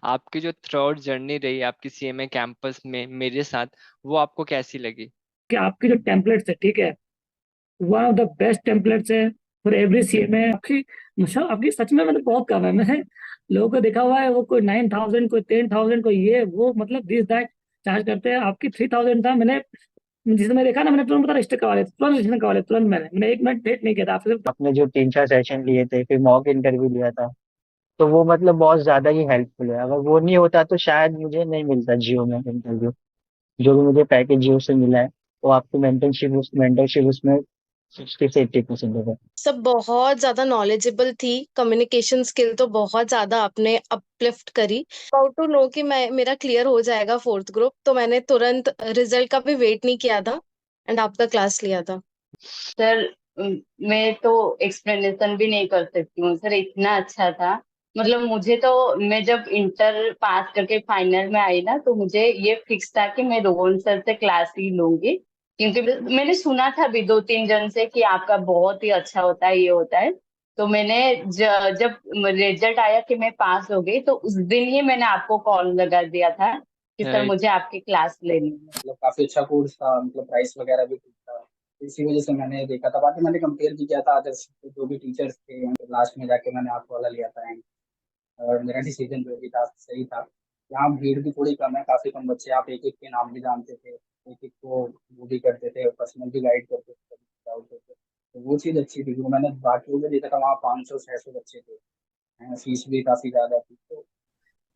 आपकी जो through out journey रही आपकी सीएमए कैंपस में मेरे साथ, वो आपको कैसी लगी? कि आपके जो टेम्पलेट्स है, ठीक है, one of the best templates है फॉर एवरी सीएमए। आपकी मतलब आपकी सच में मतलब बहुत कम है। मैंने लोगों को देखा हुआ है, वो कोई 9,000, कोई 10,000, कोई ये वो, मतलब दिस दैट चार्ज करते हैं। आपकी 3,000 था। मैंने जिसमें मैं देखा ना, मैंने तुरंत पता रजिस्टर करवा लिया, तुरंत रजिस्टर करवा लिया, तुरंत। मैंने 1 मिनट वेट नहीं किया था आपसे। आपने जो 3 4 सेशन लिए थे, फिर मॉक इंटरव्यू लिया था, तो वो मतलब बहुत ज्यादा ही हेल्पफुल है। अगर वो नहीं होता तो शायद मुझे नहीं मिलता जियो में इंटरव्यू। जो भी मुझे पैकेज जियो से मिला है, वो आपकी मेंटरशिप उसमें 60 से 80% है। सब बहुत ज्यादा नॉलेजेबल थी। कम्युनिकेशन स्किल तो बहुत ज्यादा आपने अपलिफ्ट करी। अबाउट टू नो कि मैं मेरा क्लियर हो जाएगा 4th ग्रुप, तो मैंने तुरंत रिजल्ट का भी वेट नहीं किया था एंड आपका क्लास लिया था। सर मैं तो एक्सप्लेनेशन भी नहीं कर सकती हूँ सर, इतना अच्छा था। मतलब मुझे तो, मैं जब इंटर पास करके फाइनल में आई ना, तो मुझे ये फिक्स था कि मैं रोहन सर से क्लास ही लूंगी, क्योंकि मैंने सुना था भी 2 3 जन से कि आपका बहुत ही अच्छा होता है, ये होता है। तो मैंने जब रिजल्ट आया कि मैं पास हो गई, तो उस दिन ही मैंने आपको कॉल लगा दिया था कि सर राइट। मुझे आपकी क्लास लेनी है। मतलब काफी अच्छा कोर्स था, मतलब प्राइस वगैरह भी ठीक था, इसी वजह से मैंने देखा था। बाकी मैंने कंपेयर भी किया था अदर्स जो भी टीचर्स थे, लास्ट में जाके मैंने आपको वाला लिया था और मेरा डिसीजन जो भी था सही था। यहाँ भीड़ भी थोड़ी कम है, काफी कम बच्चे, आप एक एक के नाम भी जानते थे, एक एक को वो भी करते थे, पर्सनल भी गाइड करते थे, डाउट होते थे। तो वो चीज़ अच्छी थी। जो मैंने बाकी में देखा था, वहाँ 500 600 बच्चे थे, फीस भी काफी ज्यादा थी। तो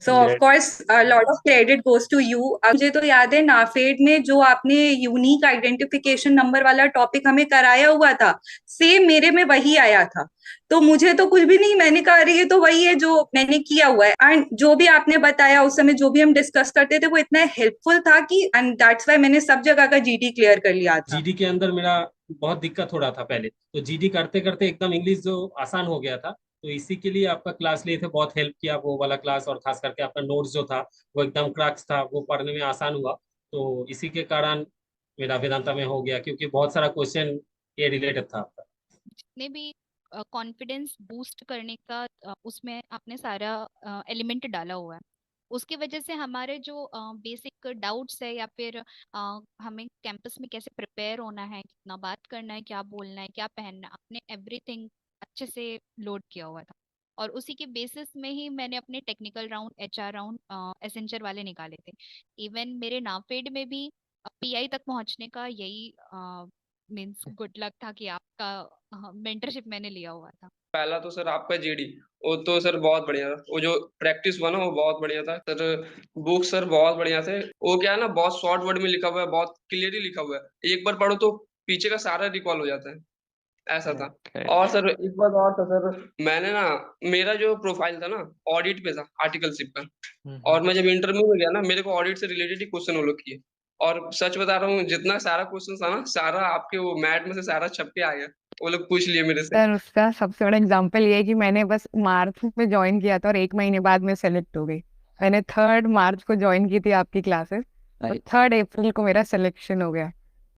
so of course lot of credit goes to you. मुझे तो याद है नाफेड में जो आपने यूनिक आइडेंटिफिकेशन नंबर वाला टॉपिक हमें कराया हुआ था, सेम मेरे में वही आया था। तो मुझे तो कुछ भी नहीं, मैंने कहा अरे ये तो वही है जो मैंने किया हुआ है। एंड जो भी आपने बताया उस समय, जो भी हम डिस्कस करते थे, वो इतना हेल्पफुल था कि एंड दैट्स व्हाई मैंने सब जगह का जीडी क्लियर कर लिया था। जीडी के अंदर मेरा बहुत दिक्कत हो रहा था पहले, तो जीडी करते करते एकदम इंग्लिश जो आसान हो गया था। तो इसी के लिए आपका क्लास लिए थे, बहुत हेल्प किया वो वाला क्लास, और खास करके आपका नोट्स जो था वो एकदम क्रक्स था, वो पढ़ने में आसान हुआ। तो इसी के कारण मेरा वेदांता में हो गया, क्योंकि बहुत सारा क्वेश्चन ये रिलेटेड था आपका। जितने भी कॉन्फिडेंस बूस्ट करने का उसमें आपने सारा एलिमेंट डाला हुआ है, उसकी वजह से हमारे जो बेसिक डाउट्स है या फिर हमें कैंपस में कैसे प्रिपेयर होना है, कितना बात करना है, क्या बोलना है, क्या पहनना है, आपने एवरीथिंग अच्छे से लोड किया हुआ था। और उसी के बेसिस में ही मैंने अपने technical round, HR round, Accenture वाले निकाले थे। इवन मेरे नाफेड में भी पीआई तक पहुंचने का यही मीन्स गुड लक था कि आपका मेंटरशिप मैंने लिया हुआ था। पहला तो सर आपका जीडी, वो तो सर बहुत बढ़िया था। वो जो प्रैक्टिस हुआ ना, वो बहुत बढ़िया था सर। बुक सर बहुत बढ़िया थे। वो क्या है ना, बहुत शॉर्ट वर्ड में लिखा हुआ है, बहुत क्लियरली लिखा हुआ है, एक बार पढ़ो तो पीछे का सारा रिकॉल हो जाता है, ऐसा था। और सर एक बात और था सर, मैंने ना, मेरा जो प्रोफाइल था ना ऑडिट पे था, आर्टिकलशिप पर। और मैं जब इंटरव्यू में गया ना, मेरे को ऑडिट से रिलेटेड ही क्वेश्चन वो लोग किए। और सच बता रहा हूँ, जितना सारा क्वेश्चन था ना, सारा आपके वो मैट में से सारा छप के आ गया, वो लोग पूछ लिए मेरे से। सर उसका सबसे बड़ा एग्जाम्पल ये है कि मैंने बस मार्च में ज्वाइन किया था और 1 महीने बाद मैं सेलेक्ट हो गई। मैंने 3rd मार्च को ज्वाइन की थी आपकी क्लासेस और 3rd अप्रैल को मेरा सिलेक्शन हो गया।